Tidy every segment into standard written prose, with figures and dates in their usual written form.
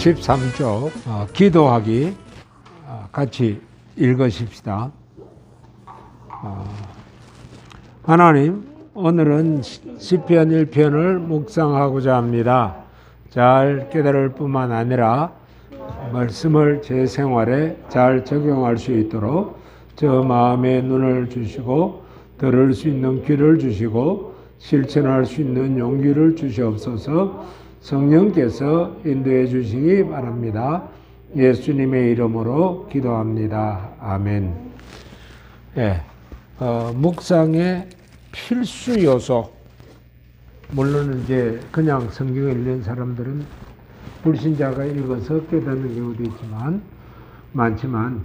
13쪽 기도하기 같이 읽으십시다. 하나님, 오늘은 시편 1편을 묵상하고자 합니다. 잘 깨달을 뿐만 아니라 말씀을 제 생활에 잘 적용할 수 있도록 저 마음의 눈을 주시고 들을 수 있는 귀를 주시고 실천할 수 있는 용기를 주시옵소서. 성령께서 인도해 주시기 바랍니다. 예수님의 이름으로 기도합니다. 아멘. 묵상의 필수 요소. 물론 이제 그냥 성경을 읽는 사람들은 불신자가 읽어서 깨닫는 경우도 있지만 많지만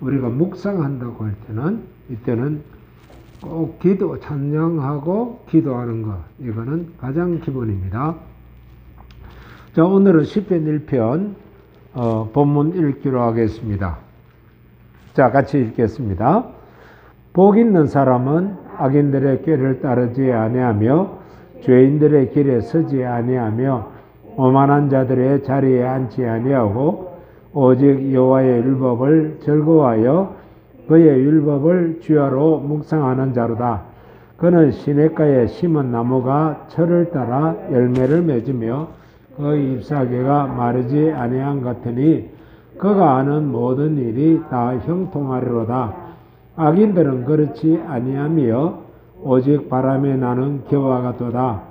우리가 묵상한다고 할 때는 이때는 꼭 찬양하고 기도하는 것, 이거는 가장 기본입니다. 자, 오늘은 시편 1편 본문 읽기로 하겠습니다. 자, 같이 읽겠습니다. 복 있는 사람은 악인들의 꾀를 따르지 아니하며 죄인들의 길에 서지 아니하며 오만한 자들의 자리에 앉지 아니하고 오직 여호와의 율법을 즐거워하여 그의 율법을 주야로 묵상하는 자로다. 그는 시냇가에 심은 나무가 철을 따라 열매를 맺으며 그 잎사귀가 마르지 아니한 같으니 그가 하는 모든 일이 다 형통하리로다. 악인들은 그렇지 아니하며 오직 바람에 나는 겨와 같도다.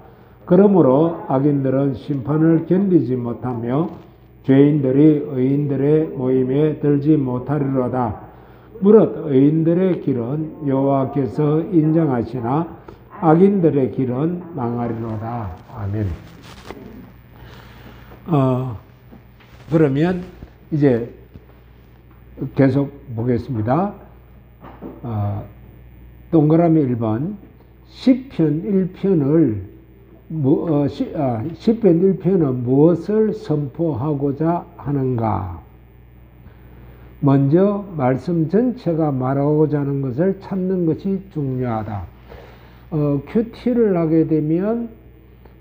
그러므로 악인들은 심판을 견디지 못하며 죄인들이 의인들의 모임에 들지 못하리로다. 무릇 의인들의 길은 여호와께서 인정하시나 악인들의 길은 망하리로다. 아멘. 그러면 이제 계속 보겠습니다. 동그라미 1번 시편 1편은 무엇을 선포하고자 하는가? 먼저 말씀 전체가 말하고자 하는 것을 찾는 것이 중요하다. 큐티를 하게 되면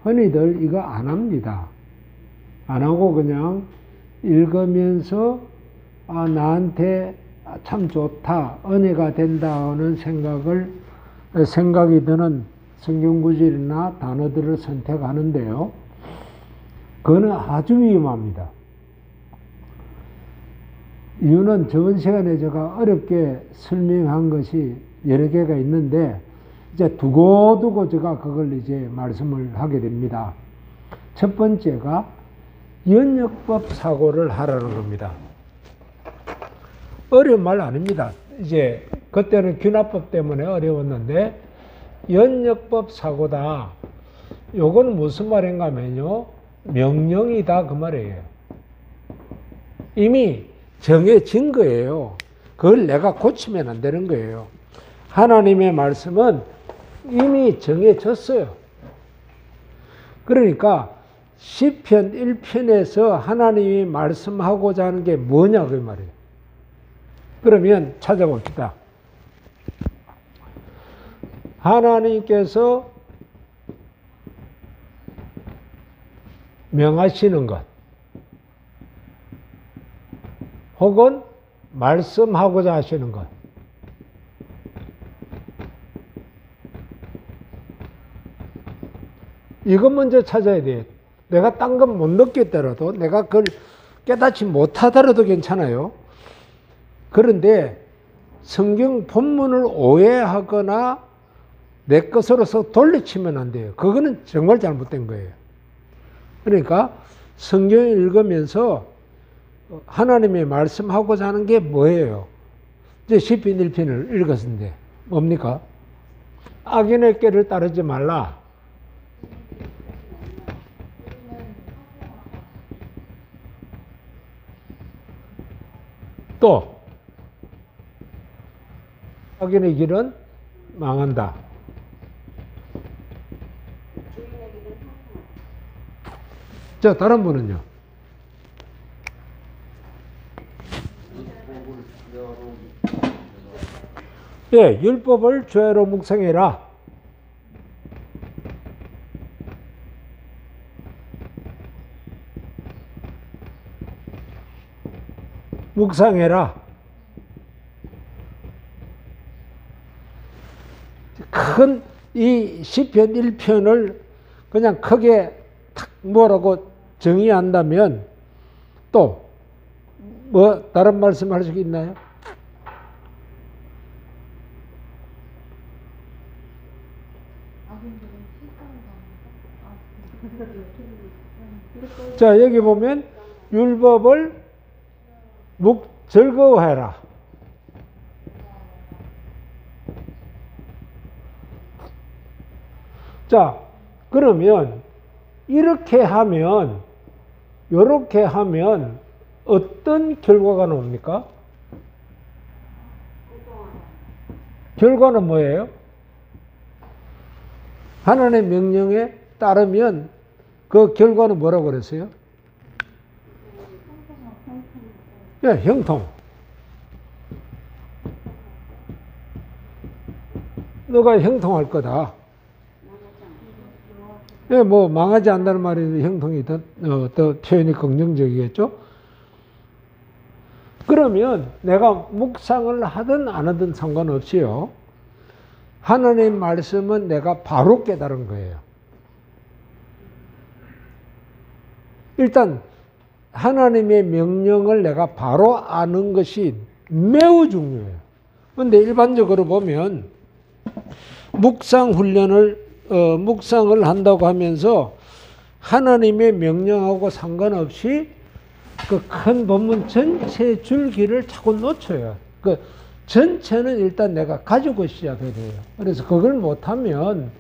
흔히들 이거 안 합니다. 안 하고 그냥 읽으면서 나한테 참 좋다, 은혜가 된다 하는 생각이 드는 성경구절이나 단어들을 선택하는데요. 그거는 아주 위험합니다. 이유는 저번 시간에 제가 어렵게 설명한 것이 여러 개가 있는데 이제 두고두고 제가 그걸 이제 말씀을 하게 됩니다. 첫 번째가 연역법 사고를 하라는 겁니다. 어려운 말 아닙니다. 이제 그때는 귀납법 때문에 어려웠는데 연역법 사고다. 요거는 무슨 말인가 하면요, 명령이다 그 말이에요. 이미 정해진 거예요. 그걸 내가 고치면 안 되는 거예요. 하나님의 말씀은 이미 정해졌어요. 그러니까 시편 1편에서 하나님이 말씀하고자 하는 게 뭐냐 그 말이에요. 그러면 찾아봅시다. 하나님께서 명하시는 것 혹은 말씀하고자 하시는 것, 이것 먼저 찾아야 돼요. 내가 딴 건 못 느꼈더라도, 내가 그걸 깨닫지 못하더라도 괜찮아요. 그런데 성경 본문을 오해하거나 내 것으로서 돌려치면 안 돼요. 그거는 정말 잘못된 거예요. 그러니까 성경을 읽으면서 하나님의 말씀하고자 하는 게 뭐예요? 이제 시편 1편을 읽었는데 뭡니까? 악인의 꾀를 따르지 말라. 또 악인의 길은 망한다. 자, 다른 분은요? 예, 율법을 죄로 묵상해라. 묵상해라. 큰 이 시편 1편을 그냥 크게 탁 뭐라고 정의한다면 또 뭐 다른 말씀 할 수 있나요? 자, 여기 보면 율법을 즐거워해라. 자, 그러면 이렇게 하면, 이렇게 하면 어떤 결과가 나옵니까? 결과는 뭐예요? 하나님의 명령에 따르면 그 결과는 뭐라고 그랬어요? 네, 형통. 너가 형통할 거다. 네, 뭐 망하지 않는다는 말이 형통이 더 표현이 긍정적이겠죠? 그러면 내가 묵상을 하든 안 하든 상관없이요. 하나님의 말씀은 내가 바로 깨달은 거예요. 일단 하나님의 명령을 내가 바로 아는 것이 매우 중요해요. 그런데 일반적으로 보면 묵상을 한다고 하면서 하나님의 명령하고 상관없이 그 큰 본문 전체 줄기를 자꾸 놓쳐요. 그 전체는 일단 내가 가지고 시작해야 돼요. 그래서 그걸 못하면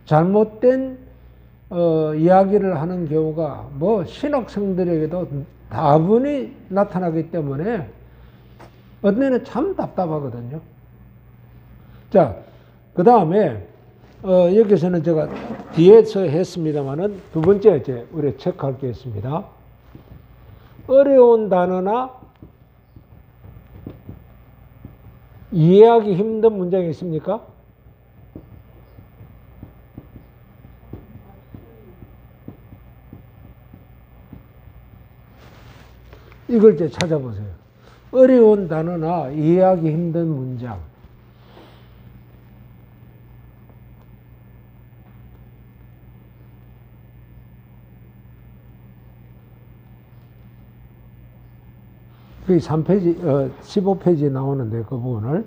잘못된 이야기를 하는 경우가 뭐 신학생들에게도 다분히 나타나기 때문에 어떤 애는 참 답답하거든요. 자, 그 다음에 여기서는 제가 뒤에서 했습니다만은 두 번째 이제 우리 체크할 게 있습니다. 어려운 단어나 이해하기 힘든 문장이 있습니까? 이걸 이제 찾아보세요. 어려운 단어나 이해하기 힘든 문장. 그 3페이지, 15페이지에 나오는데 그 부분을,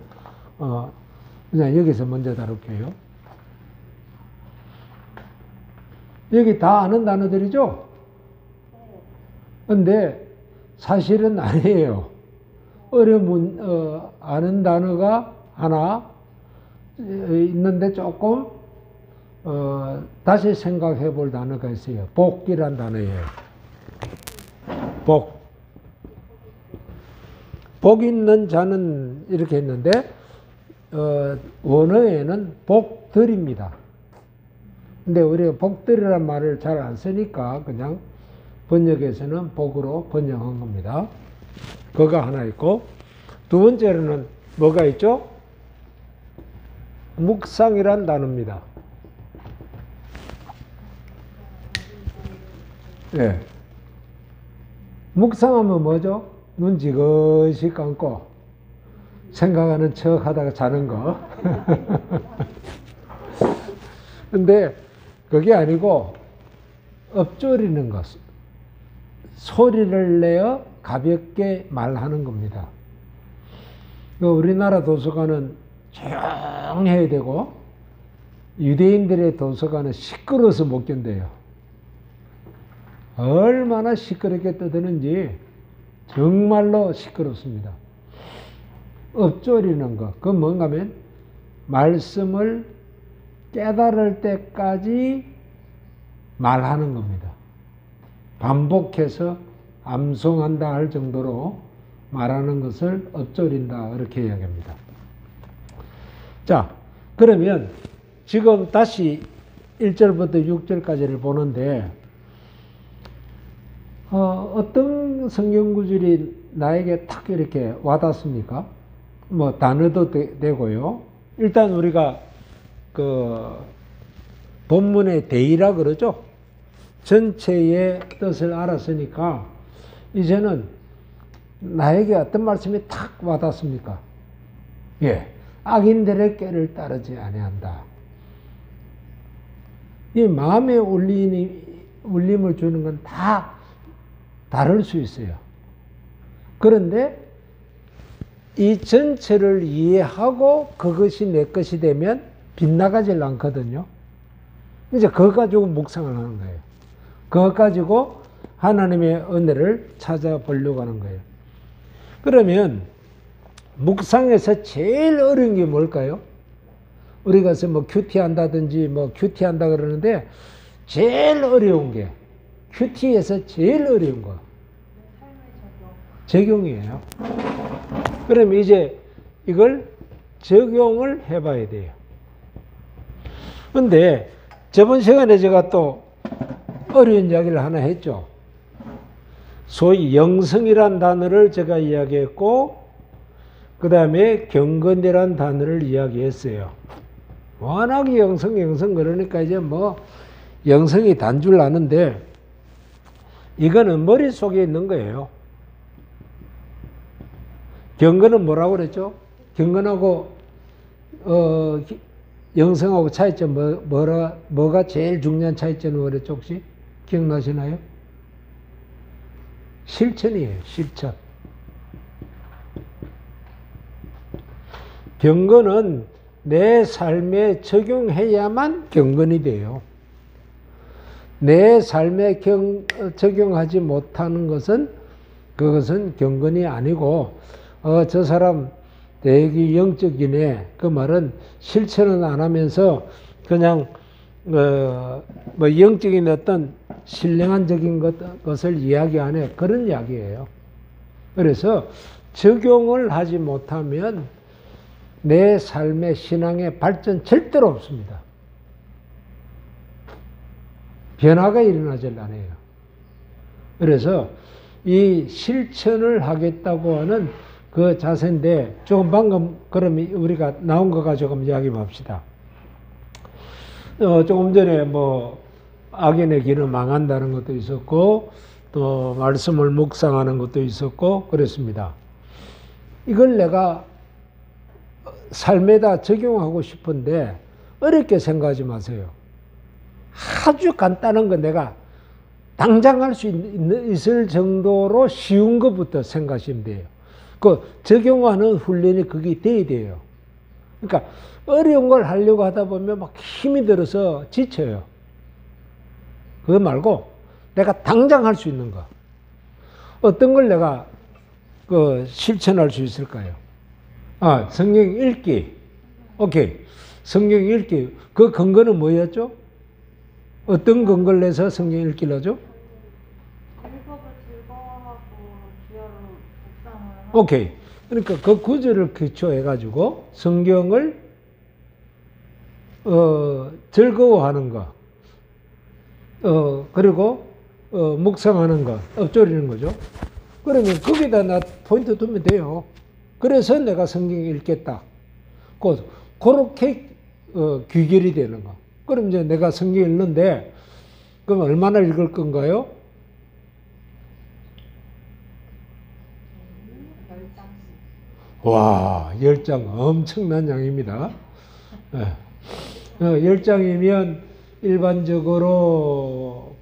그냥 여기서 먼저 다룰게요. 여기 다 아는 단어들이죠? 근데 사실은 아니에요. 아는 단어가 하나 있는데 조금, 다시 생각해 볼 단어가 있어요. 복이란 단어예요. 복. 복 있는 자는 이렇게 했는데, 원어에는 복들입니다. 근데 우리가 복들이란 말을 잘 안 쓰니까 그냥 번역에서는 복으로 번역한 겁니다. 그거 하나 있고, 두 번째로는 뭐가 있죠? 묵상이란 단어입니다. 네. 묵상하면 뭐죠? 눈 지그시 감고 생각하는 척 하다가 자는 거. 근데 그게 아니고 엎조리는 것. 소리를 내어 가볍게 말하는 겁니다. 우리나라 도서관은 조용해야 되고 유대인들의 도서관은 시끄러워서 못 견뎌요. 얼마나 시끄럽게 떠드는지 정말로 시끄럽습니다. 엎조리는 것. 그건 뭔가 하면 말씀을 깨달을 때까지 말하는 겁니다. 반복해서 암송한다 할 정도로 말하는 것을 엎조린다 이렇게 이야기합니다. 자, 그러면 지금 다시 1절부터 6절까지를 보는데 어떤 성경 구절이 나에게 탁 이렇게 와닿습니까? 뭐 단어도 되고요. 일단 우리가 그 본문의 대의라 그러죠. 전체의 뜻을 알았으니까 이제는 나에게 어떤 말씀이 탁 와닿습니까? 예. 악인들의 꾀를 따르지 아니한다. 이 마음의 울림을 주는 건 다 다를 수 있어요. 그런데 이 전체를 이해하고 그것이 내 것이 되면 빗나가질 않거든요. 이제 그거 가지고 묵상을 하는 거예요. 그거 가지고 하나님의 은혜를 찾아보려고 하는 거예요. 그러면 묵상에서 제일 어려운 게 뭘까요? 우리가 뭐 큐티 한다든지 뭐 큐티 한다 그러는데 제일 어려운 게 큐티에서 제일 어려운 거 적용이에요. 그럼 이제 이걸 적용을 해봐야 돼요. 근데 저번 시간에 제가 또 어려운 이야기를 하나 했죠. 소위 영성이란 단어를 제가 이야기했고 그 다음에 경건이란 단어를 이야기했어요. 워낙에 영성 그러니까 이제 뭐 영성이 단 줄 아는데 이거는 머릿속에 있는 거예요. 경건은 뭐라고 그랬죠? 경건하고 영성하고 차이점 뭐가 제일 중요한 차이점을 그랬죠? 혹시 기억나시나요? 실천이에요. 실천. 경건은 내 삶에 적용해야만 경건이 돼요. 내 삶에 적용하지 못하는 것은 그것은 경건이 아니고 저 사람 되게 영적이네. 그 말은 실천은 안 하면서 그냥 뭐 영적인 어떤 신령한적인 것을 이야기 안 해. 그런 이야기예요. 그래서 적용을 하지 못하면 내 삶의 신앙의 발전 절대로 없습니다. 변화가 일어나질 않아요. 그래서 이 실천을 하겠다고 하는 그 자세인데 조금 방금 그럼 우리가 나온 거 가지고 좀 이야기 봅시다. 조금 전에 뭐 악인의 길은 망한다는 것도 있었고 또 말씀을 묵상하는 것도 있었고 그랬습니다. 이걸 내가 삶에다 적용하고 싶은데 어렵게 생각하지 마세요. 아주 간단한 거 내가 당장 할 수 있을 정도로 쉬운 것부터 생각하시면 돼요. 그 적용하는 훈련이 그게 돼야 돼요. 그러니까 어려운 걸 하려고 하다 보면 막 힘이 들어서 지쳐요. 그거 말고 내가 당장 할 수 있는 거. 어떤 걸 내가 실천할 수 있을까요? 성경 읽기. 오케이. 성경 읽기. 그 근거는 뭐였죠? 어떤 근거를 내서 성경 읽기를 하죠? 읽어도 즐거워하고 주야로 묵상을 오케이. 그러니까 그 구절을 기초해가지고 성경을 즐거워하는 거, 그리고 묵상하는 거, 엎조리는 거죠. 그러면 거기다 나 포인트 두면 돼요. 그래서 내가 성경 읽겠다. 그렇게 귀결이 되는 거. 그럼 이제 내가 성경 읽는데 그럼 얼마나 읽을 건가요? 10장. 와, 10장 엄청난 양입니다. 10장이면 일반적으로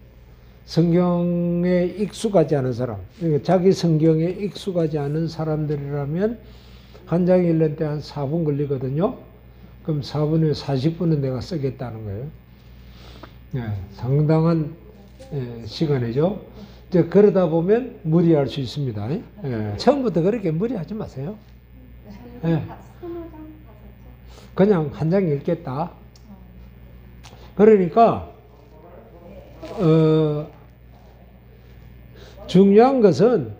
성경에 익숙하지 않은 사람, 그러니까 자기 성경에 익숙하지 않은 사람들이라면 한 장 읽는 때 한 4분 걸리거든요. 그럼 4분에 40분은 내가 쓰겠다는 거예요. 상당한 시간이죠. 이제 그러다 보면 무리할 수 있습니다. 처음부터 그렇게 무리하지 마세요. 20장 다 그냥 한 장 읽겠다. 그러니까 중요한 것은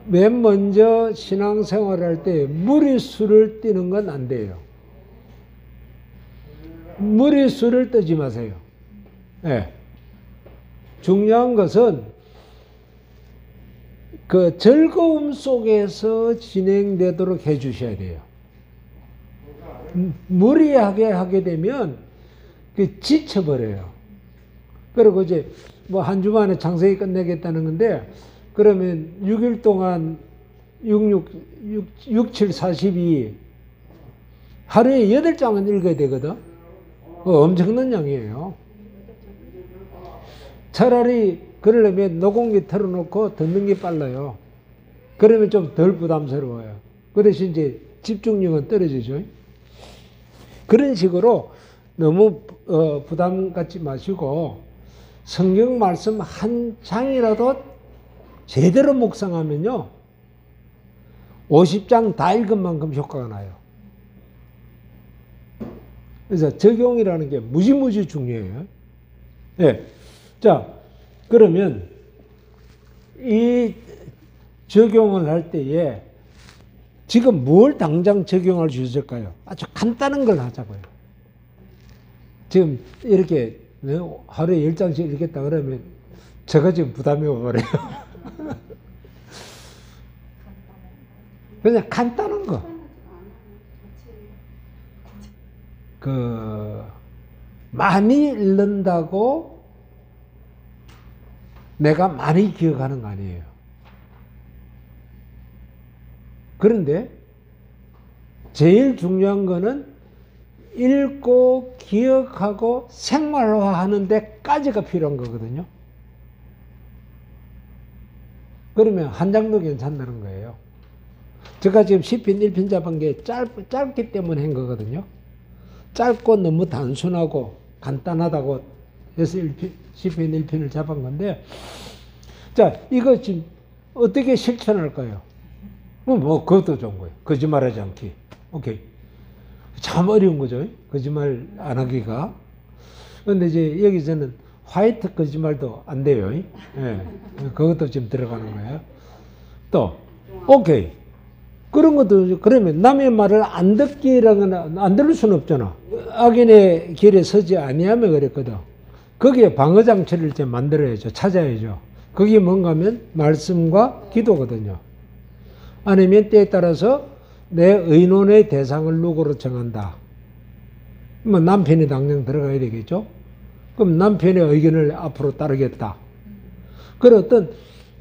맨 먼저 신앙생활을 할 때 무리수를 띄는 건 안 돼요. 무리수를 뜨지 마세요. 중요한 것은 그 즐거움 속에서 진행되도록 해 주셔야 돼요. 무리하게 하게 되면 지쳐버려요. 그리고 이제 뭐 한 주만에 장세기 끝내겠다는 건데 그러면 6일 동안 7, 42 하루에 8장은 읽어야 되거든. 엄청난 양이에요. 차라리 그러려면 녹음기 틀어놓고 듣는 게 빨라요. 그러면 좀 덜 부담스러워요. 그 대신 이제 집중력은 떨어지죠. 그런 식으로 너무 부담 갖지 마시고 성경 말씀 한 장이라도 제대로 묵상하면요 50장 다 읽은 만큼 효과가 나요. 그래서 적용이라는 게 무지무지 중요해요. 네. 자, 그러면 이 적용을 할 때에 지금 뭘 당장 적용할 수 있을까요? 아주 간단한 걸 하자고요. 지금 이렇게 하루에 10장씩 읽겠다 그러면 제가 지금 부담이 오버래요. 그냥 간단한 거. 많이 읽는다고 내가 많이 기억하는 거 아니에요. 그런데 제일 중요한 거는 읽고 기억하고 생활화하는 데까지가 필요한 거거든요. 그러면 한 장도 괜찮다는 거예요. 제가 지금 시편 1편 잡은 게 짧기 때문에 한 거거든요. 짧고 너무 단순하고 간단하다고 해서 시편 1편을 잡은 건데, 자, 이거 지금 어떻게 실천할까요? 그것도 좋은 거예요. 거짓말하지 않기. 오케이. 참 어려운 거죠. 거짓말 안 하기가. 근데 이제 여기서는 화이트 거짓말도 안 돼요. 예. 그것도 지금 들어가는 거예요. 또, 오케이. 그런 것도, 그러면 남의 말을 안 듣기라거나, 안 들을 수는 없잖아. 악인의 길에 서지 아니하며 그랬거든. 거기에 방어장치를 이제 만들어야죠. 찾아야죠. 그게 뭔가 하면 말씀과 기도거든요. 아니면 때에 따라서 내 의논의 대상을 누구로 정한다. 뭐 남편이 당장 들어가야 되겠죠. 그럼 남편의 의견을 앞으로 따르겠다. 그런 어떤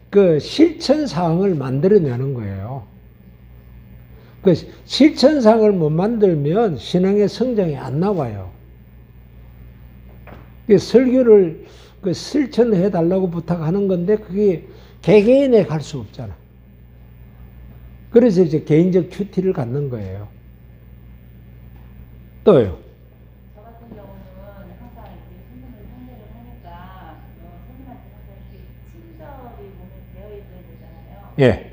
그 실천 사항을 만들어내는 거예요. 그 실천 사항을 못 만들면 신앙의 성장이 안 나와요. 설교를 실천해 달라고 부탁하는 건데 그게 개개인에 갈 수 없잖아. 그래서 이제 개인적 큐티를 갖는 거예요. 또요. 저 같은 경우는 항상 이렇게 손님을 상대를 하니까 손님한테 항상 이렇게 친절이 몸에 배어 있어야 되잖아요. 예.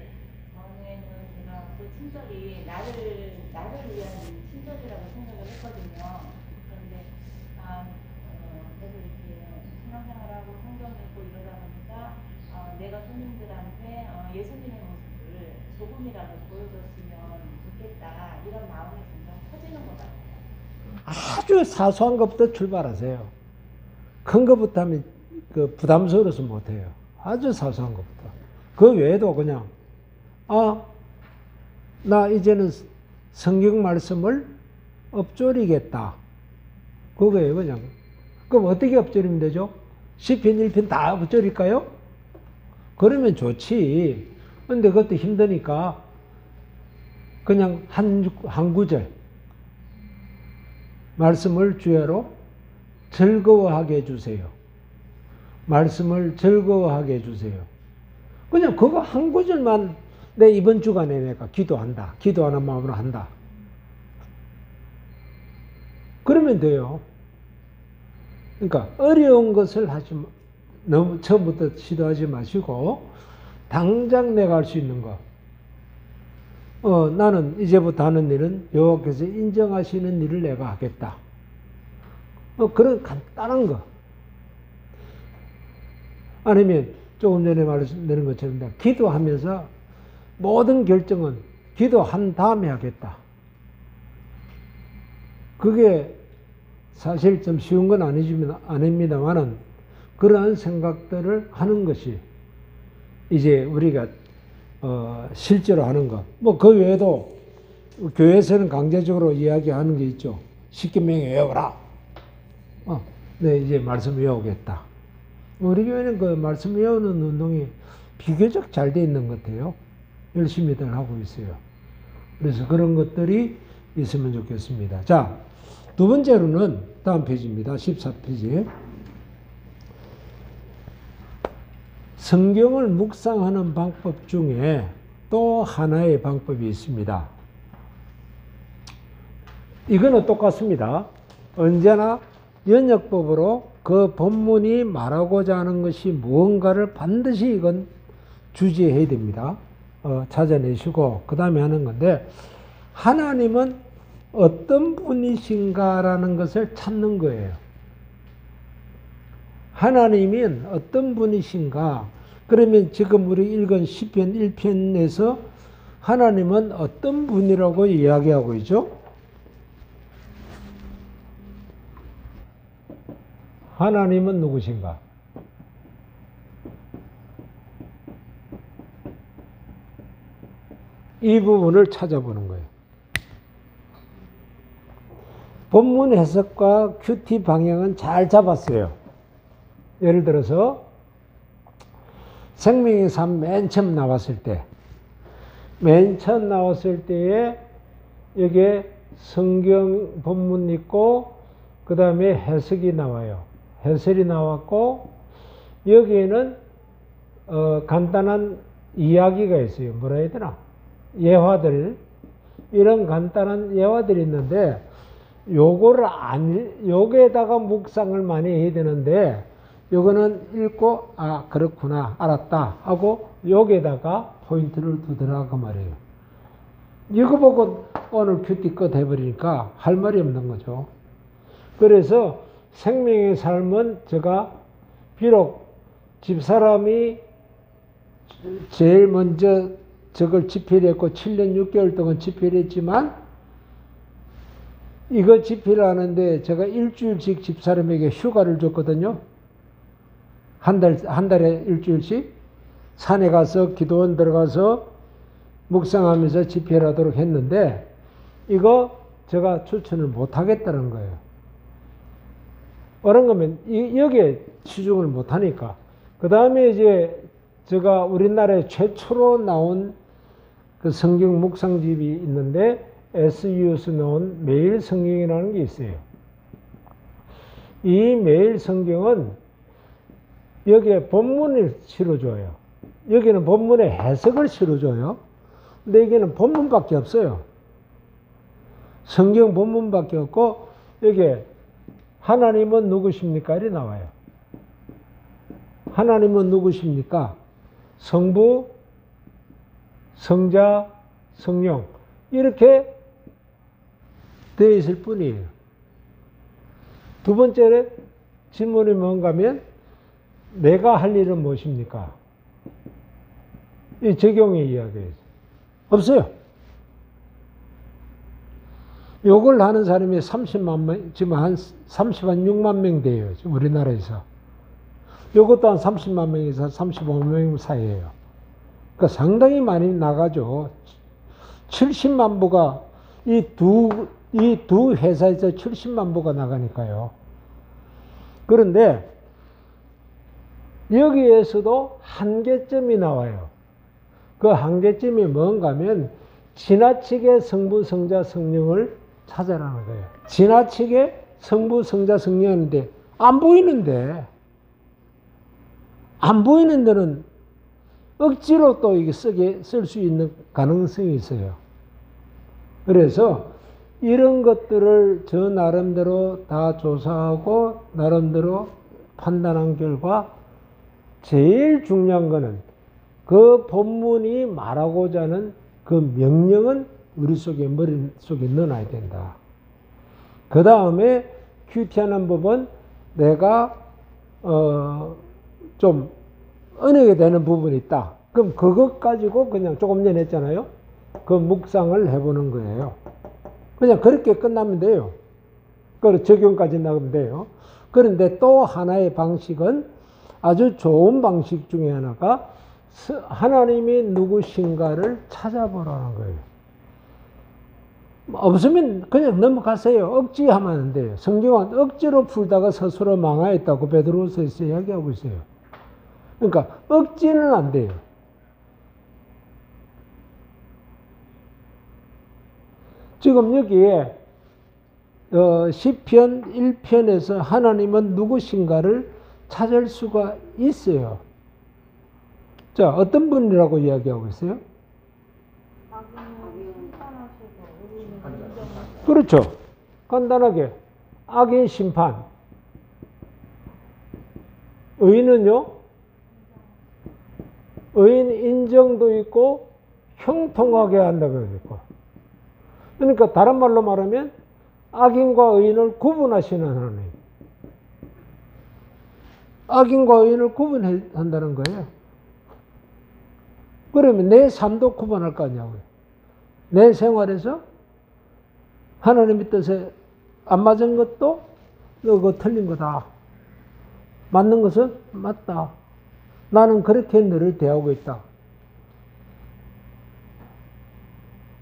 전에는 제가 그 친절이 나를 위한 친절이라고 생각을 했거든요. 그런데 계속 이렇게 신앙생활하고 성경 읽고 이러다 보니까 내가 손님들한테 예수님의 모습을 조금이라도 보여줬으면 좋겠다 이런 마음이 점점 커지는 것 같아요. 아주 사소한 것부터 출발하세요. 큰 것부터 하면 부담스러워서 못해요. 아주 사소한 것부터. 그 외에도 그냥 나 이제는 성경 말씀을 엎조리겠다. 그거예요 그냥. 그럼 어떻게 엎조리면 되죠? 시편 1편 다 엎조릴까요? 그러면 좋지. 근데 그것도 힘드니까 그냥 한 구절 말씀을 주야로 즐거워하게 해주세요. 말씀을 즐거워하게 해주세요. 그냥 그거 한 구절만 내 이번 주간에 내가 기도한다. 기도하는 마음으로 한다. 그러면 돼요. 그러니까 어려운 것을 너무 처음부터 시도하지 마시고 당장 내가 할 수 있는 거. 나는 이제부터 하는 일은 여호와께서 인정하시는 일을 내가 하겠다. 그런 간단한 거. 아니면 조금 전에 말씀드린 것처럼 기도하면서 모든 결정은 기도한 다음에 하겠다. 그게 사실 좀 쉬운 건 아닙니다만은 그러한 생각들을 하는 것이 이제 우리가 실제로 하는 것. 그 외에도 교회에서는 강제적으로 이야기하는 게 있죠. 십계명 외워라. 네, 이제 말씀 외우겠다. 우리 교회는 그 말씀 외우는 운동이 비교적 잘 돼 있는 것 같아요. 열심히들 하고 있어요. 그래서 그런 것들이 있으면 좋겠습니다. 자, 두 번째로는 다음 페이지입니다. 14페이지. 성경을 묵상하는 방법 중에 또 하나의 방법이 있습니다. 이거는 똑같습니다. 언제나 연역법으로 그 본문이 말하고자 하는 것이 무언가를 반드시 이건 주지해야 됩니다. 찾아내시고 그 다음에 하는 건데, 하나님은 어떤 분이신가라는 것을 찾는 거예요. 하나님은 어떤 분이신가? 그러면 지금 우리 읽은 시편 1편에서 하나님은 어떤 분이라고 이야기하고 있죠? 하나님은 누구신가? 이 부분을 찾아보는 거예요. 본문 해석과 큐티 방향은 잘 잡았어요. 예를 들어서 생명의 삶 맨 처음 나왔을 때에 여기에 성경 본문 있고 그 다음에 해석이 나와요. 해설이 나왔고 여기에는 간단한 이야기가 있어요. 뭐라 해야 되나? 예화들, 이런 간단한 예화들이 있는데 요거에다가 묵상을 많이 해야 되는데, 요거는 읽고 아 그렇구나 알았다 하고 여기에다가 포인트를 두더라고 말이에요. 이거 보고 오늘 큐티 끝 해버리니까 할 말이 없는 거죠. 그래서 생명의 삶은 제가 비록 집사람이 제일 먼저 저걸 집필을 했고 7년 6개월 동안 집필을 했지만, 이거 집필을 하는데 제가 일주일씩 집사람에게 휴가를 줬거든요. 한 달에 일주일씩 산에 가서 기도원 들어가서 묵상하면서 집필하도록 했는데, 이거 제가 추천을 못 하겠다는 거예요. 그런 거면 여기에 치중을 못 하니까. 그 다음에 이제 제가 우리나라에 최초로 나온 그 성경 묵상집이 있는데 SU에서 나온 매일 성경이라는 게 있어요. 이 매일 성경은 여기에 본문을 실어줘요. 여기는 본문의 해석을 실어줘요. 근데 여기는 본문밖에 없어요. 성경 본문밖에 없고 여기에 하나님은 누구십니까? 이렇게 나와요. 하나님은 누구십니까? 성부, 성자, 성령 이렇게 되어 있을 뿐이에요. 두 번째 질문이 뭔가 하면 내가 할 일은 무엇입니까? 이 적용의 이야기예요. 없어요. 요걸 하는 사람이 30만 명, 지금 한 36만 명 돼요. 지금 우리나라에서. 요것도 한 30만 명에서 35만 사이에요. 그러니까 상당히 많이 나가죠. 70만 부가 이 두 회사에서 70만 부가 나가니까요. 그런데 여기에서도 한계점이 나와요. 그 한계점이 뭔가 하면 지나치게 성부, 성자, 성령을 찾아라는 거예요. 지나치게 성부, 성자, 성령인데 안 보이는 데는 억지로 또 이게 쓸 수 있는 가능성이 있어요. 그래서 이런 것들을 저 나름대로 다 조사하고 나름대로 판단한 결과 제일 중요한 거는 그 본문이 말하고자 하는 그 명령은 우리 속에 머릿속에 넣어놔야 된다. 그 다음에 큐티하는 법은 내가 좀 은혜가 되는 부분이 있다. 그럼 그것 가지고 그냥 조금 전에 했잖아요. 그 묵상을 해보는 거예요. 그냥 그렇게 끝나면 돼요. 그 적용까지 나가면 돼요. 그런데 또 하나의 방식은 아주 좋은 방식 중에 하나가 하나님이 누구신가를 찾아보라는 거예요. 없으면 그냥 넘어가세요. 억지하면 안 돼요. 성경은 억지로 풀다가 스스로 망하였다고 베드로후서에서 이야기하고 있어요. 그러니까 억지는 안 돼요. 지금 여기에 시편 1편에서 하나님은 누구신가를 찾을 수가 있어요. 자, 어떤 분이라고 이야기하고 있어요? 악인을 심판하시고 의인을 인정하시고. 그렇죠. 간단하게 악인 심판. 의인은요? 의인 인정도 있고 형통하게 한다고 있고. 그러니까 다른 말로 말하면 악인과 의인을 구분하시는 하나님. 악인과 의인을 구분한다는 거예요. 그러면 내 삶도 구분할 거 아니냐고요. 내 생활에서 하나님의 뜻에 안 맞은 것도 그거 틀린 거다. 맞는 것은 맞다. 나는 그렇게 너를 대하고 있다.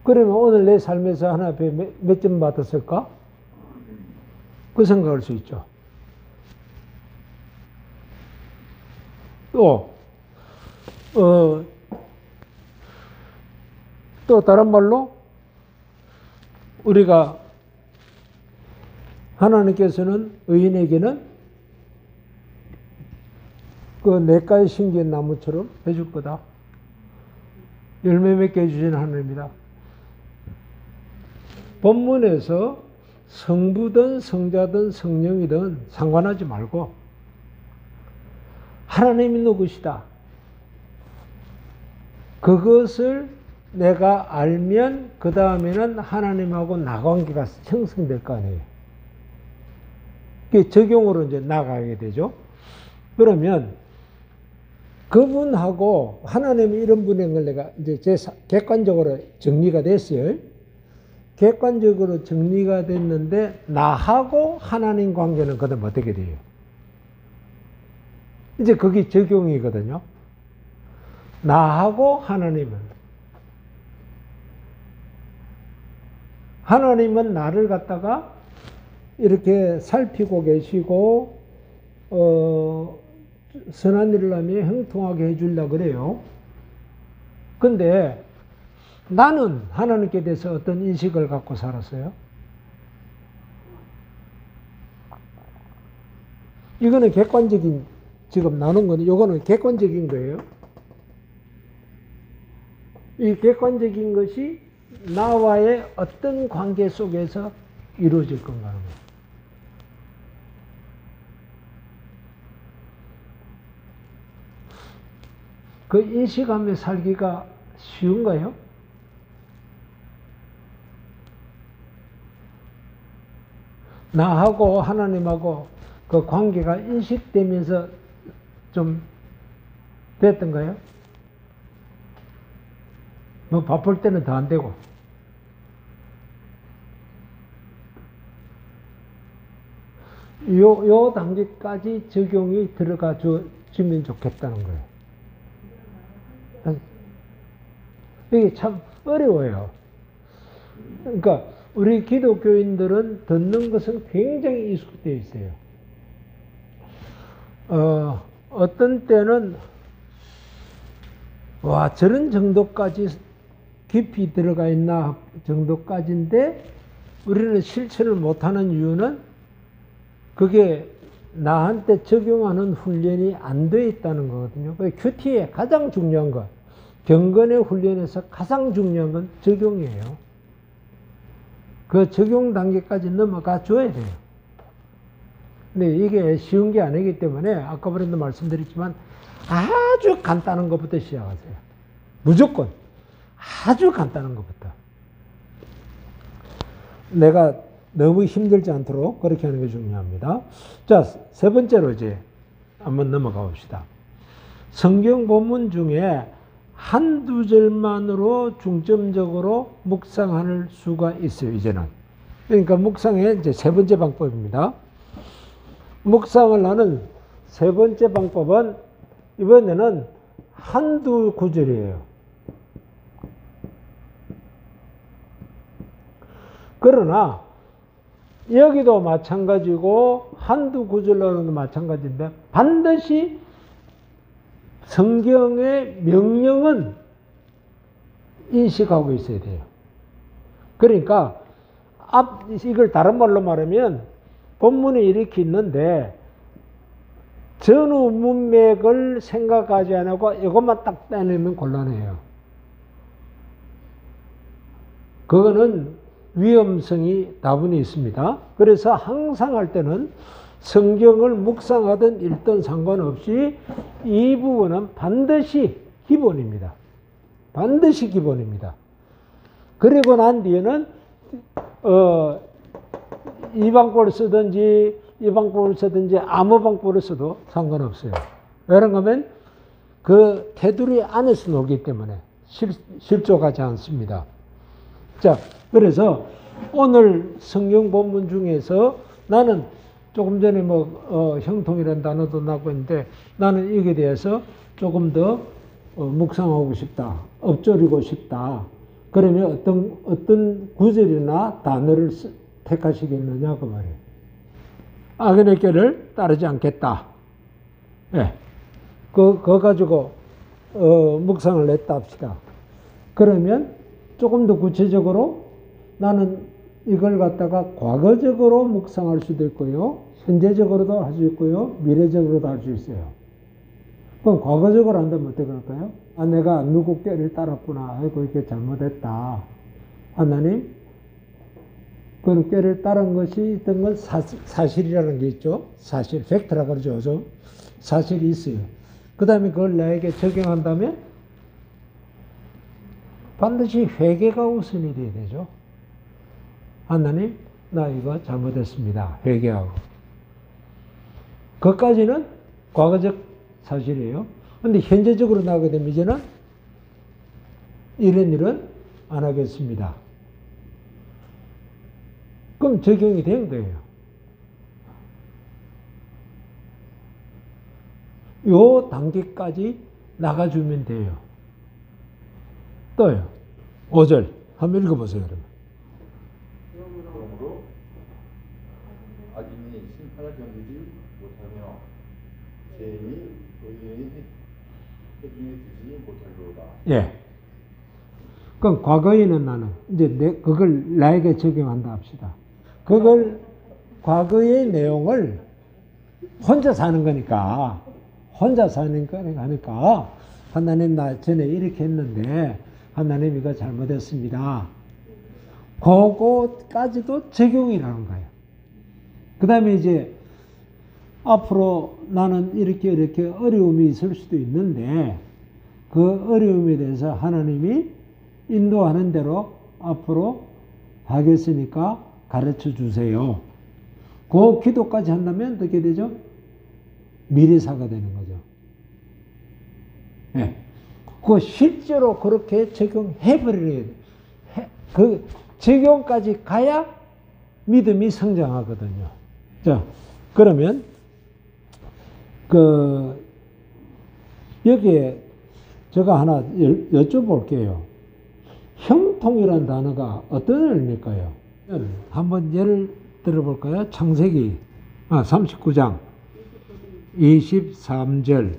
그러면 오늘 내 삶에서 하나 앞에 몇 점 받았을까? 그 생각할 수 있죠. 또 다른 말로 우리가 하나님께서는 의인에게는 그 냇가에 심긴 나무처럼 해줄 거다. 열매 맺게 해주신 하나님이다. 본문에서 성부든 성자든 성령이든 상관하지 말고 하나님이 누구시다. 그것을 내가 알면 그 다음에는 하나님하고 나관계가 형성될 거 아니에요. 그게 적용으로 이제 나가게 되죠. 그러면 그분하고 하나님이 이런 분인 걸 내가 이제 객관적으로 정리가 됐어요. 객관적으로 정리가 됐는데 나하고 하나님 관계는 그다음 어떻게 돼요? 이제 그게 적용이거든요. 나하고 하나님은 나를 갖다가 이렇게 살피고 계시고 선한 일을 하며 형통하게 해주려고 그래요. 근데 나는 하나님께 대해서 어떤 인식을 갖고 살았어요? 이거는 객관적인, 지금 나눈 거는, 이거는 객관적인 거예요. 이 객관적인 것이 나와의 어떤 관계 속에서 이루어질 건가 하는 거예요. 그 인식하며 살기가 쉬운가요? 나하고 하나님하고 그 관계가 인식되면서 좀 됐던가요? 뭐 바쁠 때는 더 안 되고. 요 단계까지 적용이 들어가 주면 좋겠다는 거예요. 이게 참 어려워요. 그러니까 우리 기독교인들은 듣는 것은 굉장히 익숙되어 있어요. 어떤 때는 와 저런 정도까지 깊이 들어가 있나 정도까지인데 우리는 실천을 못하는 이유는 그게 나한테 적용하는 훈련이 안 돼 있다는 거거든요. 큐티의 가장 중요한 것, 경건의 훈련에서 가장 중요한 건 적용이에요. 그 적용 단계까지 넘어가 줘야 돼요. 근데 이게 쉬운 게 아니기 때문에 아까부터 말씀드렸지만 아주 간단한 것부터 시작하세요. 무조건 아주 간단한 것부터. 내가 너무 힘들지 않도록 그렇게 하는 게 중요합니다. 자, 세 번째로 이제 한번 넘어가 봅시다. 성경 본문 중에 한두 절만으로 중점적으로 묵상할 수가 있어요, 이제는. 그러니까 묵상의 이제 세 번째 방법입니다. 묵상을 하는 세 번째 방법은 이번에는 한두 구절이에요. 그러나 여기도 마찬가지고 한두 구절로는 마찬가지인데 반드시 성경의 명령은 인식하고 있어야 돼요. 그러니까 이걸 다른 말로 말하면 본문에 이렇게 있는데 전후 문맥을 생각하지 안 하고 이것만 딱 떼내면 곤란해요. 그거는 위험성이 다분히 있습니다. 그래서 항상 할 때는 성경을 묵상하든 읽든 상관없이 이 부분은 반드시 기본입니다. 반드시 기본입니다. 그리고 난 뒤에는 이 방법을 쓰든지 이 방법을 쓰든지 아무 방법을 써도 상관없어요. 왜냐하면 하면 그 테두리 안에서 놀기 때문에 실족하지 않습니다. 자, 그래서 오늘 성경 본문 중에서 나는 조금 전에 형통이라는 단어도 나고 있는데 나는 이게 대해서 조금 더 묵상하고 싶다. 엎조리고 싶다. 그러면 어떤 구절이나 단어를 택하시겠느냐 그 말이에요. 악인의 꾀를 따르지 않겠다. 예. 그거 가지고 묵상을 냈다 합시다. 그러면 조금 더 구체적으로 나는 이걸 갖다가 과거적으로 묵상할 수도 있고요. 현재적으로도 할 수 있고요. 미래적으로도 할 수 있어요. 그럼 과거적으로 한다면 어떻게 할까요? 내가 누구 꾀를 따랐구나. 아이고, 이게 잘못했다. 하나님, 그 꾀를 따른 것이 있던 건 사실이라는 게 있죠. 사실, 팩트라고 그러죠. 사실이 있어요. 그 다음에 그걸 나에게 적용한다면 반드시 회개가 우선이 돼야 되죠. 하나님, 나 이거 잘못했습니다. 회개하고. 그것까지는 과거적 사실이에요. 근데 현재적으로 나가게 되면 이제는 이런 일은 안 하겠습니다. 그럼 적용이 된 거예요. 요 단계까지 나가주면 돼요. 또요. 5절. 한번 읽어보세요, 여러분. 그러므로 악인이 심판을 견디지 못하며 죄인이 의인의 해중에 드지 못하리로다. 예. 그럼 과거에는 나는 이제 그걸 나에게 적용한다 합시다. 그걸 과거의 내용을 혼자 사는 거니까 하나님 나 전에 이렇게 했는데 하나님 이거 잘못했습니다. 그거까지도 적용이라는 거예요. 그 다음에 이제 앞으로 나는 이렇게 어려움이 있을 수도 있는데 그 어려움에 대해서 하나님이 인도하는 대로 앞으로 하겠으니까 가르쳐 주세요. 그 기도까지 한다면 어떻게 되죠? 미래사가 되는 거죠. 네. 그 실제로 그렇게 적용해버려야 돼. 그 적용까지 가야 믿음이 성장하거든요. 자, 그러면 여기에 제가 하나 여쭤볼게요. 형통이라는 단어가 어떤 의미일까요? 한번 예를 들어볼까요? 창세기 39장 23절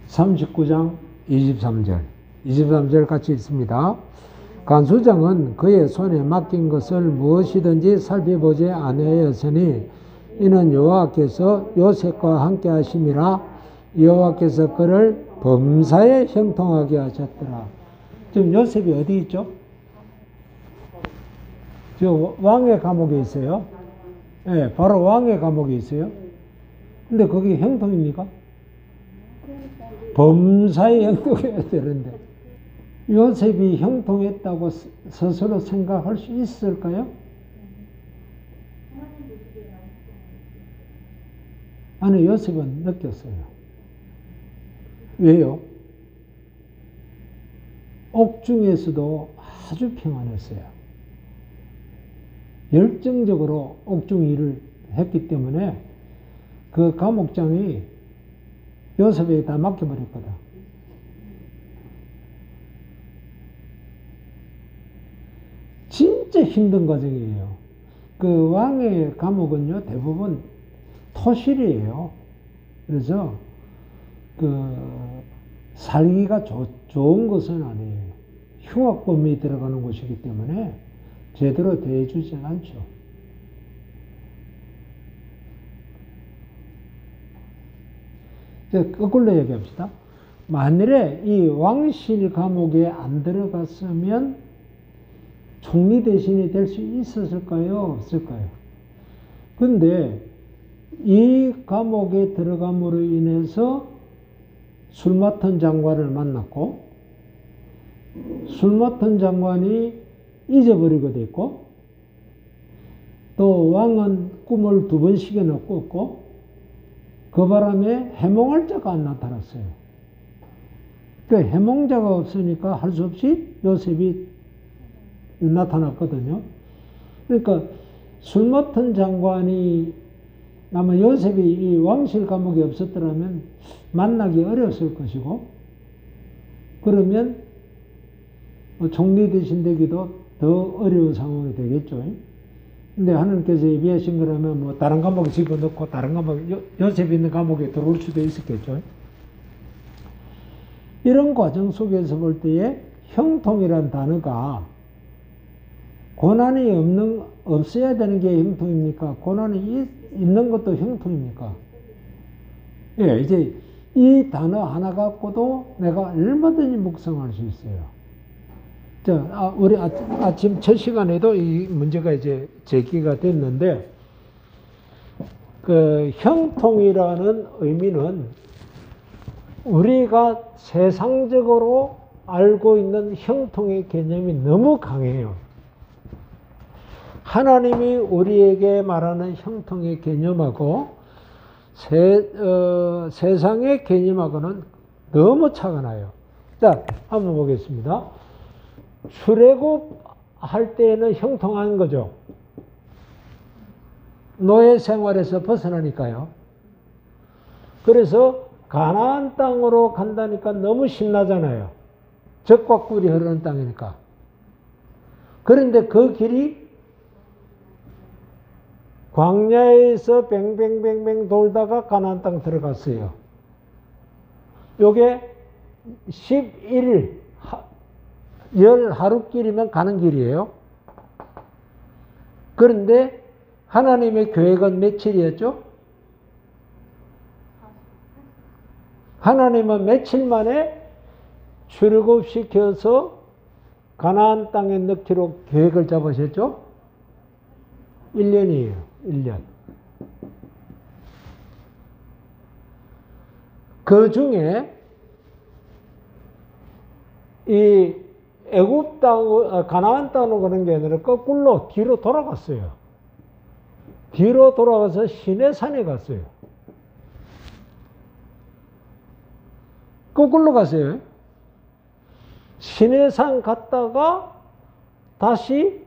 39장 23절 같이 있습니다. 간수장은 그의 손에 맡긴 것을 무엇이든지 살펴보지 아니하였으니 이는 여호와께서 요셉과 함께 하심이라 여호와께서 그를 범사에 형통하게 하셨더라. 지금 요셉이 어디 있죠? 저 왕의 감옥에 있어요. 네, 바로 왕의 감옥에 있어요. 근데 거기 형통입니까? 범사에 형통해야 되는데 요셉이 형통했다고 스스로 생각할 수 있을까요? 아니, 요셉은 느꼈어요. 왜요? 옥중에서도 아주 평안했어요. 열정적으로 옥중 일을 했기 때문에 그 감옥장이 요셉에게 다 맡겨버렸거든. 진짜 힘든 과정이에요. 그 왕의 감옥은요, 대부분 토실이에요. 그래서 살기가 좋은 것은 아니에요. 흉악범이 들어가는 곳이기 때문에 제대로 대해주진 않죠. 이제 거꾸로 얘기합시다. 만일에 이 왕실 감옥에 안 들어갔으면 총리 대신이 될 수 있었을까요? 없을까요? 근데 이 감옥에 들어감으로 인해서 술 맡은 장관을 만났고, 술 맡은 장관이 잊어버리게 됐고, 또 왕은 꿈을 2번씩이나 꿨고, 그 바람에 해몽할 자가 안 나타났어요. 그 해몽자가 없으니까 할 수 없이 요셉이 나타났거든요. 그러니까 술 맡은 장관이 아마 요셉이 이 왕실 감옥에 없었더라면 만나기 어려웠을 것이고, 그러면 총리 대신 되기도 더 어려운 상황이 되겠죠. 근데 하나님께서 예비하신 거라면 뭐 다른 감옥에 집어넣고 다른 감옥, 요셉이 있는 감옥에 들어올 수도 있었겠죠. 이런 과정 속에서 볼 때에 형통이란 단어가 고난이 없어야 되는 게 형통입니까? 고난이 있는 것도 형통입니까? 예, 이제 이 단어 하나 갖고도 내가 얼마든지 묵상할 수 있어요. 자, 우리 아침 첫 시간에도 이 문제가 이제 제기가 됐는데, 그 형통이라는 의미는 우리가 세상적으로 알고 있는 형통의 개념이 너무 강해요. 하나님이 우리에게 말하는 형통의 개념하고 세상의 개념하고는 너무 차가 나요. 자, 한번 보겠습니다. 출애굽할 때에는 형통한 거죠. 노예 생활에서 벗어나니까요. 그래서 가나안 땅으로 간다니까 너무 신나잖아요. 젖과 꿀이 흐르는 땅이니까. 그런데 그 길이 광야에서 뱅뱅뱅뱅 돌다가 가나안 땅 들어갔어요. 요게 11일, 열 하루길이면 가는 길이에요. 그런데 하나님의 계획은 며칠이었죠? 하나님은 며칠 만에 출애굽시켜서 가나안 땅에 넣기로 계획을 잡으셨죠? 1년이에요. 1년. 그 중에 이 애굽 땅, 가나안 땅으로 가는 게 아니라 거꾸로 뒤로 돌아갔어요. 뒤로 돌아가서 시내산에 갔어요. 거꾸로 갔어요. 시내산 갔다가 다시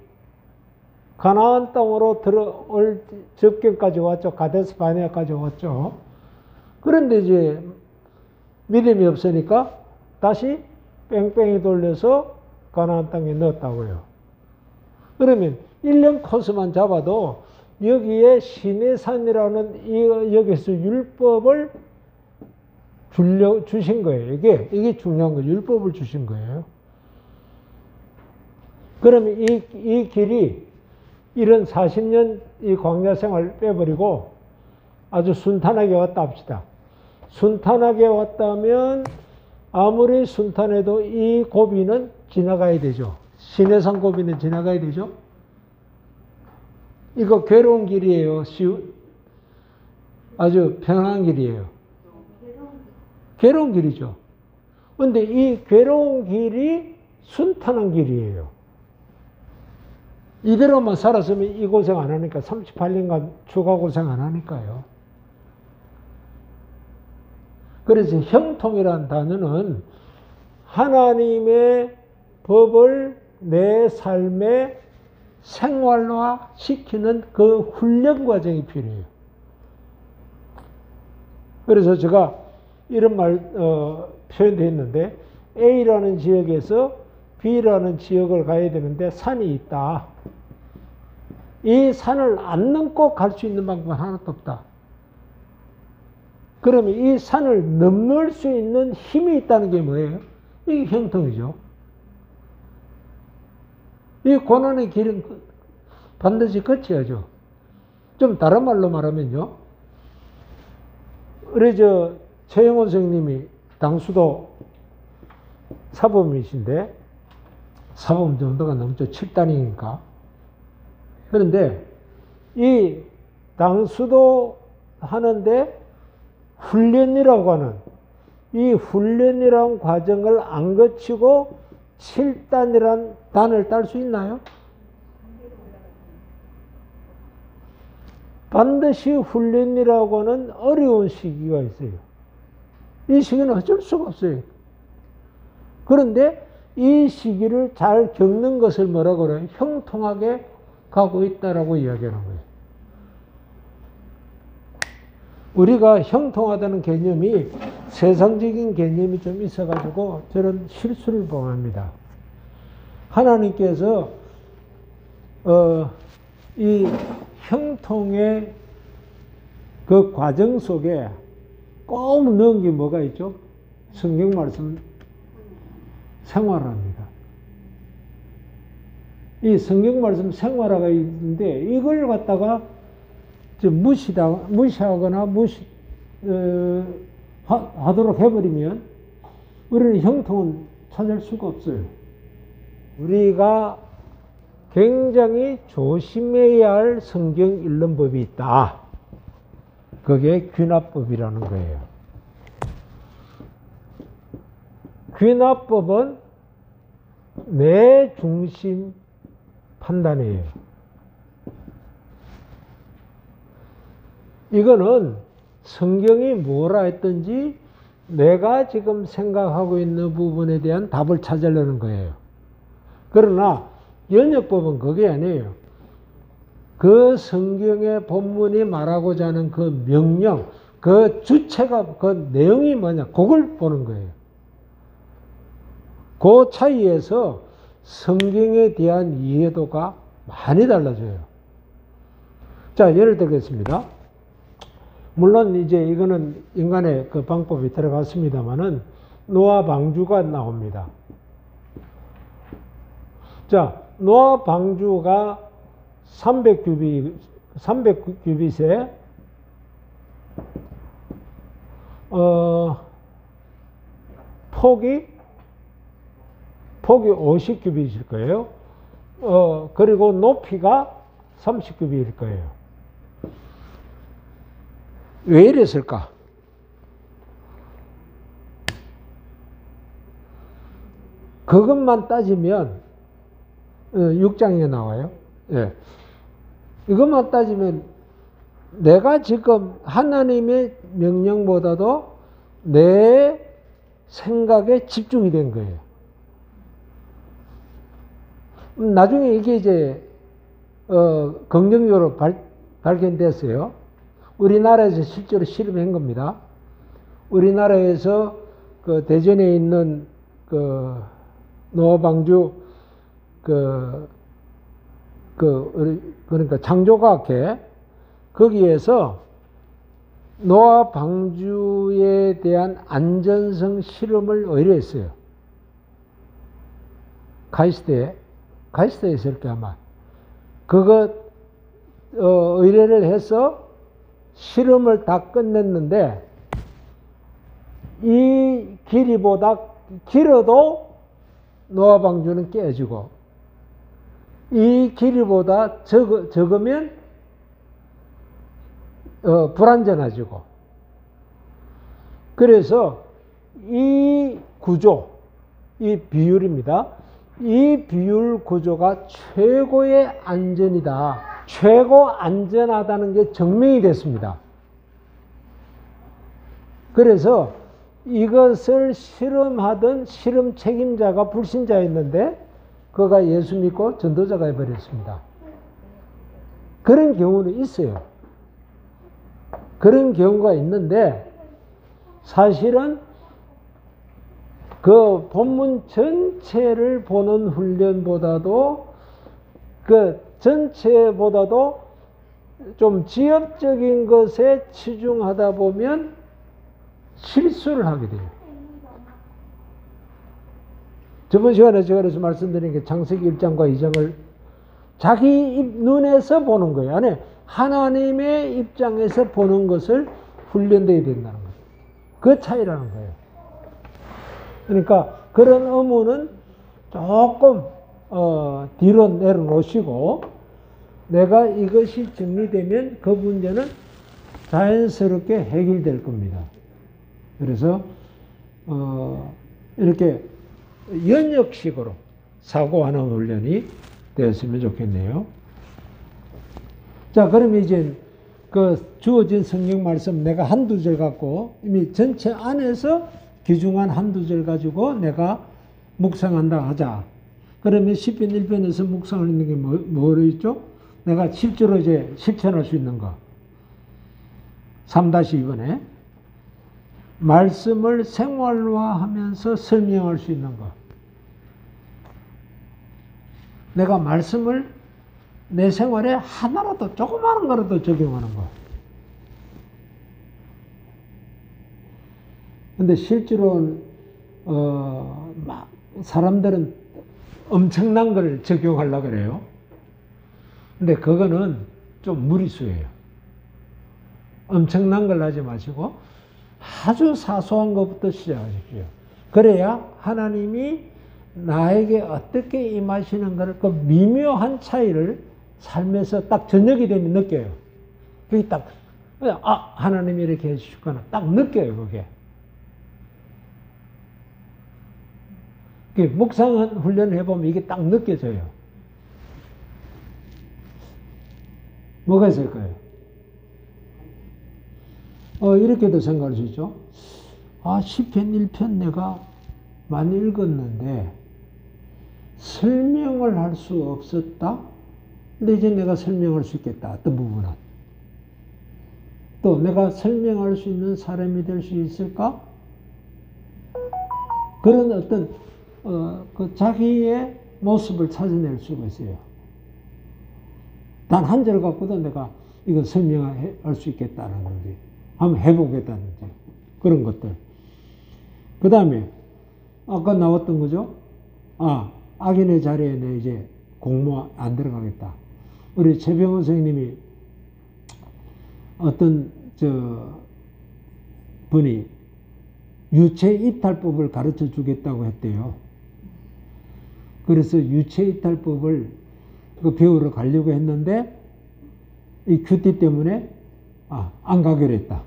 가나안 땅으로 들어올 접경까지 왔죠. 가데스 바네아까지 왔죠. 그런데 이제 믿음이 없으니까 다시 뺑뺑이 돌려서 가나안 땅에 넣었다고요. 그러면 1년 코스만 잡아도 여기에 시내산이라는 여기서 율법을 주신 거예요. 이게 중요한 거예요. 율법을 주신 거예요. 그러면 이 길이 이런 40년 이 광야 생활 빼버리고 아주 순탄하게 왔다 합시다. 순탄하게 왔다면 아무리 순탄해도 이 고비는 지나가야 되죠. 시내산 고비는 지나가야 되죠. 이거 괴로운 길이에요. 아주 편안한 길이에요. 괴로운 길이죠. 그런데 이 괴로운 길이 순탄한 길이에요. 이대로만 살았으면 이 고생 안 하니까 38년간 추가 고생 안 하니까요. 그래서 형통이라는 단어는 하나님의 법을 내 삶에 생활화 시키는 그 훈련 과정이 필요해요. 그래서 제가 이런 말 표현도 했는데, A라는 지역에서 B라는 지역을 가야 되는데 산이 있다. 이 산을 안 넘고 갈 수 있는 방법은 하나도 없다. 그러면 이 산을 넘을 수 있는 힘이 있다는 게 뭐예요? 이게 형통이죠. 이 고난의 길은 반드시 거쳐야죠. 좀 다른 말로 말하면요. 우리 최영원 선생님이 당수도 사범이신데, 사범 정도가 넘죠. 7단이니까. 그런데 이 당수도 하는데 훈련이라고 하는 이 훈련이라는 과정을 안 거치고 7단이란 단을 딸 수 있나요? 반드시 훈련이라고 하는 어려운 시기가 있어요. 이 시기는 어쩔 수가 없어요. 그런데 이 시기를 잘 겪는 것을 뭐라고 그래요? 형통하게 가고 있다라고 이야기하는 거예요. 우리가 형통하다는 개념이 세상적인 개념이 좀 있어가지고 저런 실수를 범합니다. 하나님께서 이 형통의 그 과정 속에 꼭 넣은 게 뭐가 있죠? 성경 말씀 생활화입니다. 이 성경 말씀 생활화가 있는데 이걸 갖다가 무시하거나 하도록 해버리면 우리는 형통은 찾을 수가 없어요. 우리가 굉장히 조심해야 할 성경 읽는 법이 있다. 그게 귀납법이라는 거예요. 귀납법은 내 중심 판단이에요. 이거는 성경이 뭐라 했든지 내가 지금 생각하고 있는 부분에 대한 답을 찾으려는 거예요. 그러나 연역법은 그게 아니에요. 그 성경의 본문이 말하고자 하는 그 명령, 그 주체가, 그 내용이 뭐냐, 그걸 보는 거예요. 그 차이에서 성경에 대한 이해도가 많이 달라져요. 자, 예를 들겠습니다. 물론 이제 이거는 인간의 그 방법이 들어갔습니다만은 노아 방주가 나옵니다. 자, 노아 방주가 300규빗에 폭이 50규빗일 거예요. 그리고 높이가 30규빗일 거예요. 왜 이랬을까? 그것만 따지면 6장에 나와요. 예. 이것만 따지면 내가 지금 하나님의 명령보다도 내 생각에 집중이 된 거예요. 나중에 이게 이제 긍정적으로 발견됐어요. 우리나라에서 실제로 실험한 겁니다. 우리나라에서 그 대전에 있는 그 노아방주 그러니까 창조과학회 거기에서 노아방주에 대한 안전성 실험을 의뢰했어요. 가이스트에 있을 때 아마 그거 의뢰를 해서 실험을 다 끝냈는데 이 길이보다 길어도 노아방주는 깨지고 이 길이보다 적으면 불안전해지고 그래서 이 구조, 이 비율입니다. 이 비율 구조가 최고의 안전이다. 최고 안전하다는 게 증명이 됐습니다. 그래서 이것을 실험하던 실험 책임자가 불신자였는데 그가 예수 믿고 전도자가 해버렸습니다. 그런 경우는 있어요. 그런 경우가 있는데 사실은 그 본문 전체를 보는 훈련보다도 그 전체보다도 좀 지엽적인 것에 치중하다 보면 실수를 하게 돼요. 저번 시간에 제가 그래서 말씀드린 게 창세기 1장과 2장을 자기 눈에서 보는 거예요. 아니, 하나님의 입장에서 보는 것을 훈련돼야 된다는 거예요. 그 차이라는 거예요. 그러니까 그런 의무는 조금 뒤로 내려놓으시고 내가 이것이 정리되면 그 문제는 자연스럽게 해결될 겁니다. 그래서 이렇게 연역식으로 사고하는 훈련이 되었으면 좋겠네요. 자, 그럼 이제 그 주어진 성경 말씀 내가 한두 절 갖고 이미 전체 안에서 귀중한 한두 절 가지고 내가 묵상한다 하자. 그러면 10편 1편에서 묵상하는 게 뭐로 있죠? 내가 실제로 이제 실천할 수 있는 거. 3-2번에 말씀을 생활화하면서 설명할 수 있는 거. 내가 말씀을 내 생활에 하나라도 조그마한 거라도 적용하는 거. 근데 실제로는 사람들은 엄청난 걸 적용하려고 그래요. 근데 그거는 좀 무리수예요. 엄청난 걸 하지 마시고 아주 사소한 것부터 시작하십시오. 그래야 하나님이 나에게 어떻게 임하시는 것을 그 미묘한 차이를 삶에서 딱 저녁이 되면 느껴요. 그게 딱, 하나님이 이렇게 해주셨구나. 딱 느껴요, 그게. 묵상 훈련을 해보면 이게 딱 느껴져요. 뭐가 있을까요? 이렇게도 생각할 수 있죠. 시편 1편 내가 많이 읽었는데 설명을 할 수 없었다? 근데 이제 내가 설명할 수 있겠다. 어떤 부분은. 또 내가 설명할 수 있는 사람이 될 수 있을까? 그런 어떤 그 자기의 모습을 찾아낼 수가 있어요. 단 한 절 갖고도 내가 이거 설명할 수 있겠다라는지, 한번 해보겠다는지, 그런 것들. 그 다음에, 아까 나왔던 거죠? 악인의 자리에 내 이제 공모 안 들어가겠다. 우리 최병원 선생님이 어떤 분이 유체 이탈법을 가르쳐 주겠다고 했대요. 그래서 유체 이탈법을 배우러 가려고 했는데 이 큐티 때문에 안 가기로 했다.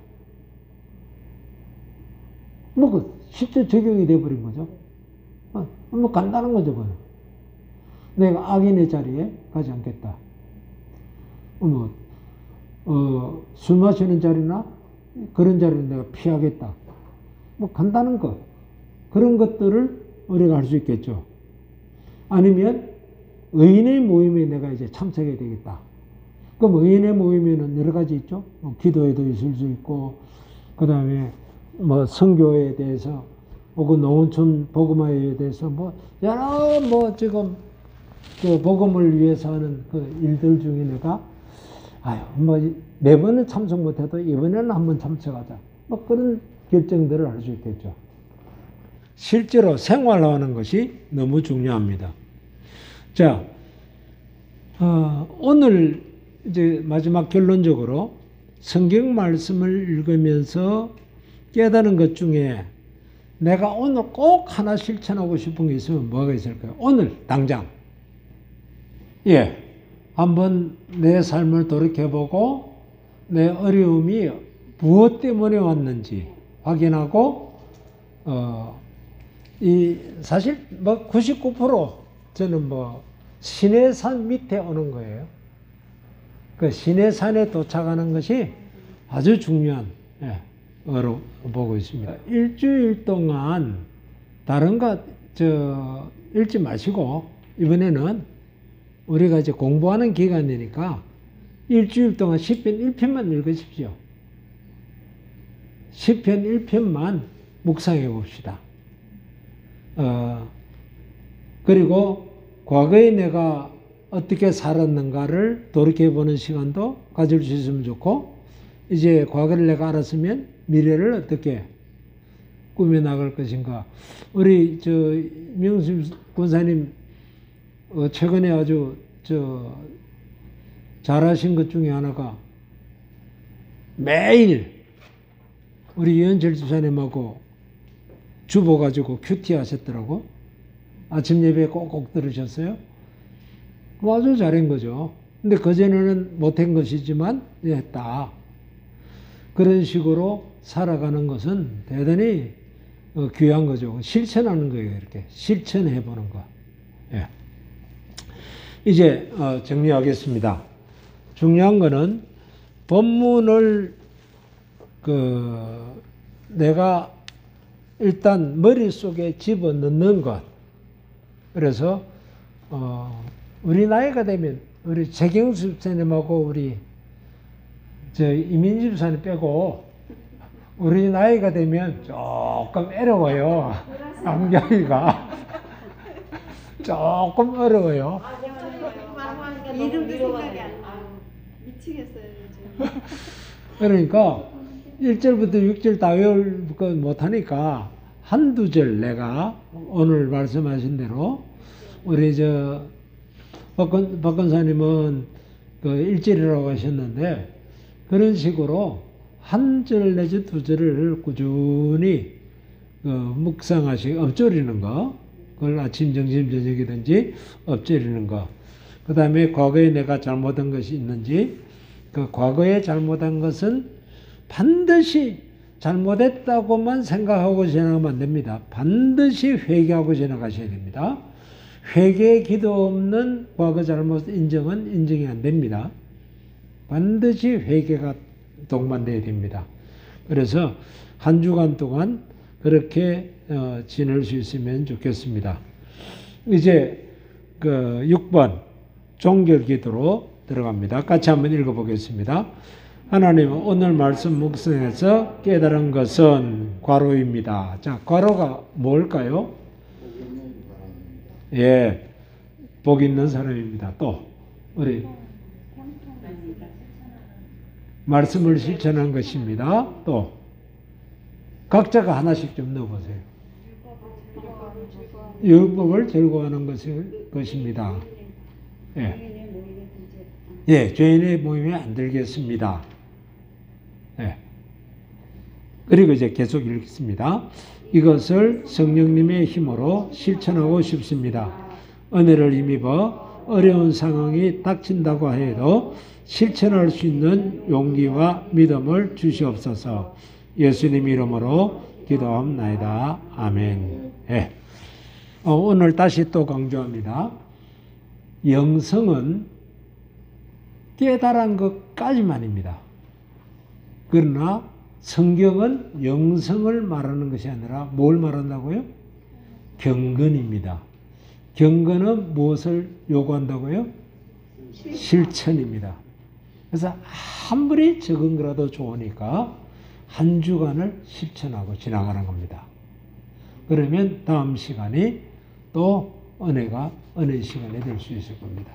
실제 적용이 돼버린 거죠. 간단한 거죠, 그건. 내가 악인의 자리에 가지 않겠다. 술 마시는 자리나 그런 자리는 내가 피하겠다. 간단한 거. 그런 것들을 우리가 할 수 있겠죠. 아니면 의인의 모임에 내가 이제 참석해야 되겠다. 그럼 의인의 모임에는 여러 가지 있죠. 기도회도 있을 수 있고, 그 다음에 선교에 대해서, 혹은 농촌 복음화에 대해서 여러 지금 그 복음을 위해서 하는 그 일들 중에 내가 매번은 참석 못해도 이번에는 한번 참석하자. 그런 결정들을 할 수 있겠죠. 실제로 생활하는 것이 너무 중요합니다. 자, 오늘 이제 마지막 결론적으로 성경 말씀을 읽으면서 깨달은 것 중에 내가 오늘 꼭 하나 실천하고 싶은 게 있으면 뭐가 있을까요? 오늘 당장. 한번 내 삶을 돌이켜보고 내 어려움이 무엇 때문에 왔는지 확인하고 사실 99% 저는 시내산 밑에 오는 거예요. 그 시내산에 도착하는 것이 아주 중요한 어로 보고 있습니다. 일주일 동안 다른 거 읽지 마시고 이번에는 우리가 이제 공부하는 기간이니까 일주일 동안 시편 1편만 읽으십시오. 시편 1편만 묵상해 봅시다. 그리고 과거에 내가 어떻게 살았는가를 돌이켜보는 시간도 가질 수 있으면 좋고, 이제 과거를 내가 알았으면 미래를 어떻게 꾸며 나갈 것인가. 우리 명수 권사님 최근에 아주 잘하신 것 중에 하나가 매일 우리 이현철 집사님하고 주보 가지고 큐티 하셨더라고. 아침 예배 꼭꼭 들으셨어요? 아주 잘한 거죠. 근데 그전에는 못한 것이지만 했다. 그런 식으로 살아가는 것은 대단히 귀한 거죠. 실천하는 거예요. 이렇게 실천해 보는 거. 예. 이제 정리하겠습니다. 중요한 거는 본문을 내가 일단 머릿속에 집어넣는 것. 그래서 우리 나이가 되면 우리 재경수 집사님하고 우리 이민지 집사님 빼고 우리 나이가 되면 조금 어려워요. 암기하기가 조금 어려워요. 이름도 생각이 안 나. 미치겠어요, 요즘. 그러니까 1절부터 6절 다 외울 거 못하니까 한두 절 내가 오늘 말씀하신 대로 우리 박건사님은 1절이라고 하셨는데 그런 식으로 한 절 내지 두 절을 꾸준히 묵상하시고 엎조리는 거, 그걸 아침, 점심, 저녁이든지 엎조리는 거. 그 다음에 과거에 내가 잘못한 것이 있는지, 그 과거에 잘못한 것은 반드시 잘못했다고만 생각하고 지나가면 안 됩니다. 반드시 회개하고 지나가셔야 됩니다. 회개 기도 없는 과거 잘못 인정은 인정이 안 됩니다. 반드시 회개가 동반되어야 됩니다. 그래서 한 주간 동안 그렇게 지낼 수 있으면 좋겠습니다. 이제 6번 종결 기도로 들어갑니다. 같이 한번 읽어보겠습니다. 하나님, 오늘 말씀 묵상에서 깨달은 것은 과로입니다. 자, 과로가 뭘까요? 예, 복 있는 사람입니다. 또 우리 말씀을 실천한 것입니다. 또 각자가 하나씩 좀 넣어보세요. 율법을 즐거워하는 것입니다. 예. 예, 죄인의 모임에 안 들겠습니다. 예. 그리고 이제 계속 읽겠습니다. 이것을 성령님의 힘으로 실천하고 싶습니다. 은혜를 힘입어 어려운 상황이 닥친다고 해도 실천할 수 있는 용기와 믿음을 주시옵소서. 예수님 이름으로 기도합나이다. 아멘. 예. 오늘 다시 또 강조합니다. 영성은 깨달은 것까지만입니다. 그러나 성경은 영성을 말하는 것이 아니라 뭘 말한다고요? 경건입니다. 경건은 무엇을 요구한다고요? 실천입니다. 그래서 아무리 적은 거라도 좋으니까 한 주간을 실천하고 지나가는 겁니다. 그러면 다음 시간이 또 은혜 시간이 될 수 있을 겁니다.